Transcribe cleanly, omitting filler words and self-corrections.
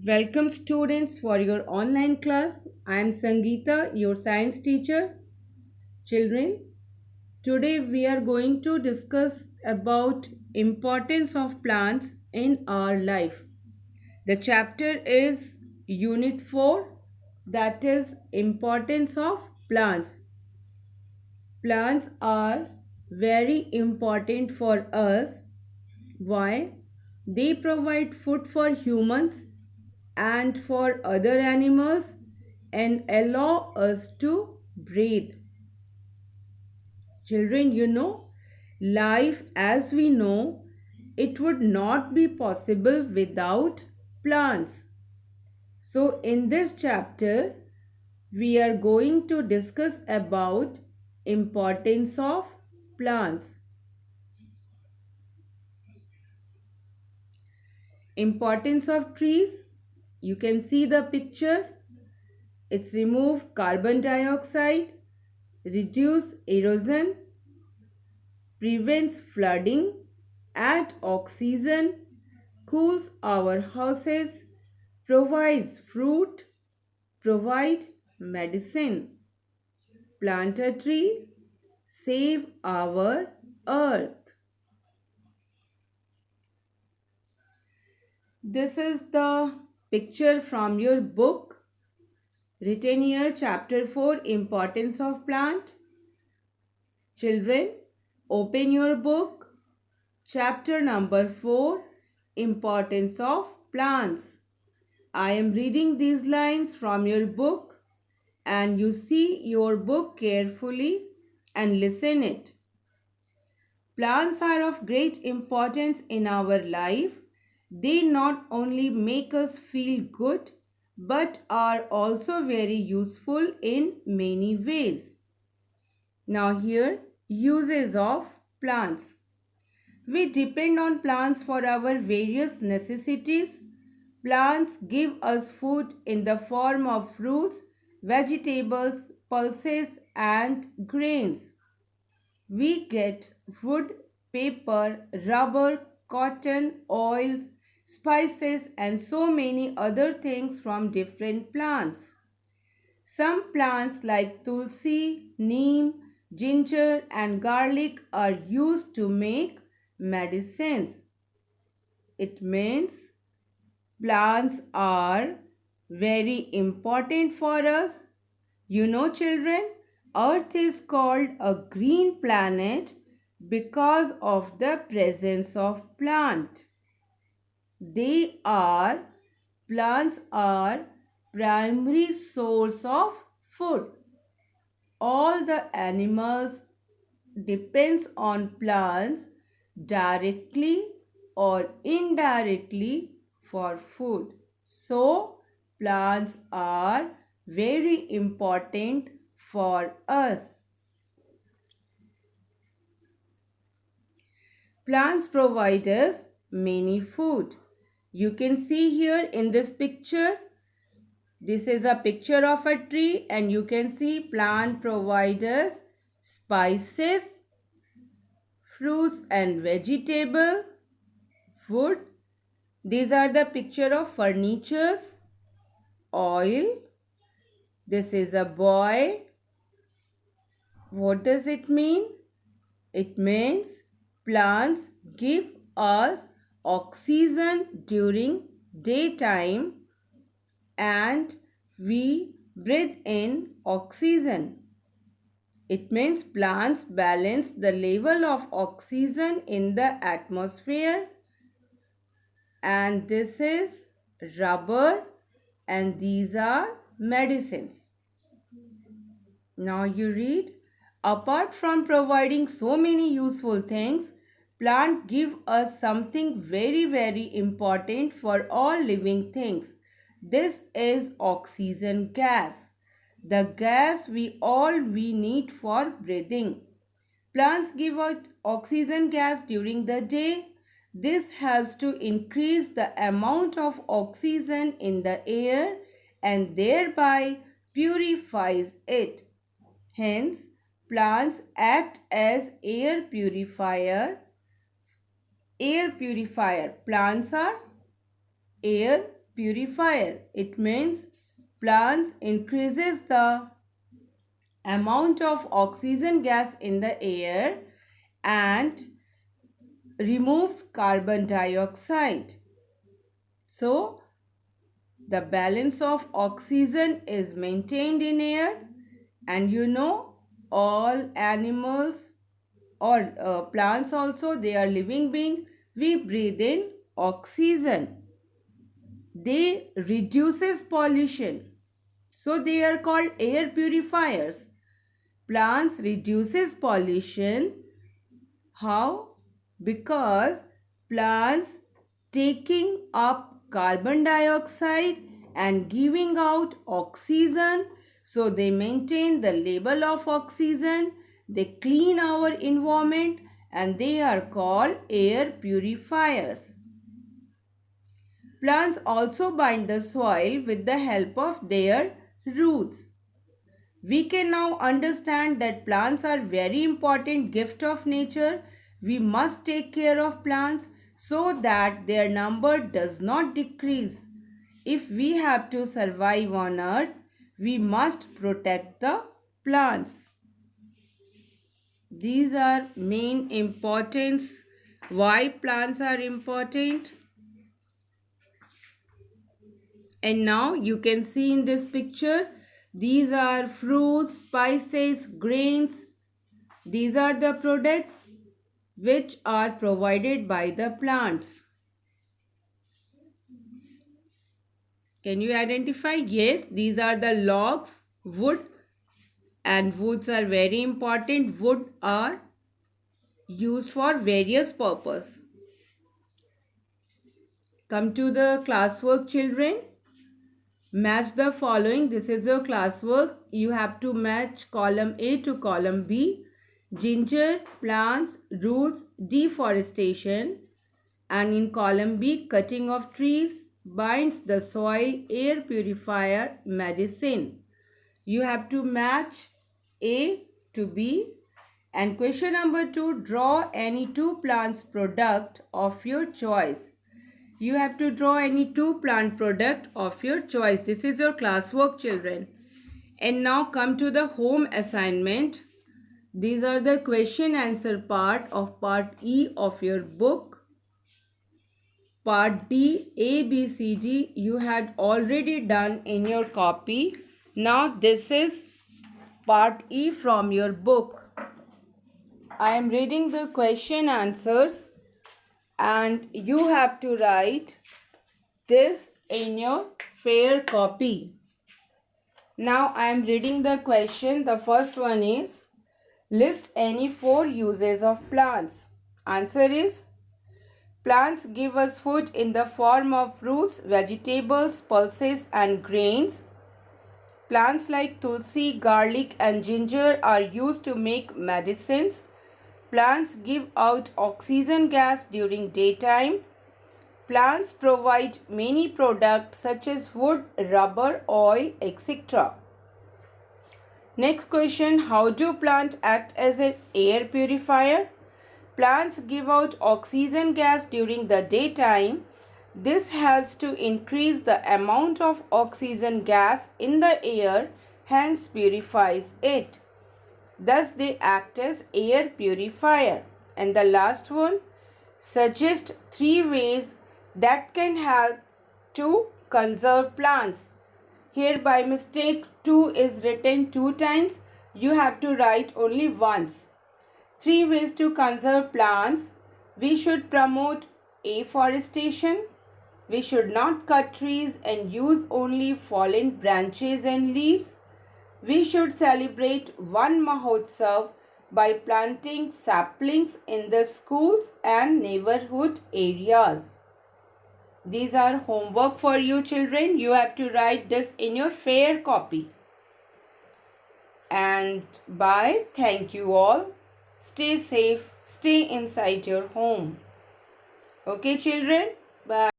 Welcome students for your online class. I am Sangeeta, your science teacher. Children, today we are going to discuss about importance of plants in our life. The chapter is unit 4, that is importance of plants. Plants are very important for us. Why? They provide food for humans and for other animals and allow us to breathe. Children, life as we know, it would not be possible without plants. So, in this chapter, we are going to discuss about importance of plants. Importance of trees. You can see the picture. It's remove carbon dioxide, reduce erosion, prevents flooding, add oxygen, cools our houses, provides fruit, provide medicine. Plant a tree, save our earth. This is the picture from your book. Written here, chapter 4, importance of plant. Children, open your book. Chapter number 4, importance of plants. I am reading these lines from your book and you see your book carefully and listen it. Plants are of great importance in our life. They not only make us feel good but are also very useful in many ways. Now here, uses of plants. We depend on plants for our various necessities. Plants give us food in the form of fruits, vegetables, pulses, and grains. We get wood, paper, rubber, cotton, oils, spices, and so many other things from different plants. Some plants like tulsi, neem, ginger, and garlic are used to make medicines. It means plants are very important for us. Children, Earth is called a green planet because of the presence of plant. They are Plants are primary source of food. All the animals depends on plants directly or indirectly for food. So, plants are very important for us. Plants provide us many food. You can see here in this picture, this is a picture of a tree and you can see plant provide us spices, fruits and vegetable, wood. These are the picture of furnitures, oil. This is a boy. What does it mean? It means plants give us oxygen during daytime and we breathe in oxygen. It means plants balance the level of oxygen in the atmosphere, and this is rubber and these are medicines. Now you read, apart from providing so many useful things, plants give us something very important for all living things. This is oxygen gas, the gas we need for breathing. Plants give out oxygen gas during the day. This helps to increase the amount of oxygen in the air and thereby purifies it. Hence, plants act as air purifier. Air purifier. Plants are air purifier. It means plants increases the amount of oxygen gas in the air and removes carbon dioxide. So, the balance of oxygen is maintained in air, and all animals or plants also, they are living beings. We breathe in oxygen. They reduces pollution. So they are called air purifiers. Plants reduces pollution. How? Because plants taking up carbon dioxide and giving out oxygen, so they maintain the level of oxygen, they clean our environment, and they are called air purifiers. Plants also bind the soil with the help of their roots. We can now understand that plants are very important gift of nature. We must take care of plants so that their number does not decrease. If we have to survive on earth, we must protect the plants. These are main importance why plants are important. And now you can see in this picture, these are fruits, spices, grains. These are the products which are provided by the plants. Can you identify? Yes, these are the logs, wood, and woods are very important. Wood are used for various purposes. Come to the classwork, children. Match the following. This is your classwork. You have to match column A to column B. Ginger, plants, roots, deforestation. And in column B, cutting of trees, binds the soil, air purifier, medicine. You have to match A to B. And question number 2, draw any two plants product of your choice. You have to draw any two plant product of your choice. This is your classwork, children. And now come to the home assignment. These are the question answer part of part E of your book. Part D, A, B, C, D, you had already done in your copy. Now this is part E from your book. I am reading the question answers and you have to write this in your fair copy. Now I am reading the question. The first one is, list any 4 uses of plants. Answer is, plants give us food in the form of fruits, vegetables, pulses and grains. Plants like tulsi, garlic and ginger are used to make medicines. Plants give out oxygen gas during daytime. Plants provide many products such as wood, rubber, oil, etc. Next question, how do plants act as an air purifier? Plants give out oxygen gas during the daytime. This helps to increase the amount of oxygen gas in the air, hence purifies it. Thus they act as air purifier. And the last one, suggest 3 ways that can help to conserve plants. Here by mistake 2 is written 2 times. You have to write only once. 3 ways to conserve plants. We should promote afforestation. We should not cut trees and use only fallen branches and leaves. We should celebrate one Mahotsav by planting saplings in the schools and neighborhood areas. These are homework for you, children. You have to write this in your fair copy. And bye. Thank you all. Stay safe. Stay inside your home. Okay, children? Bye.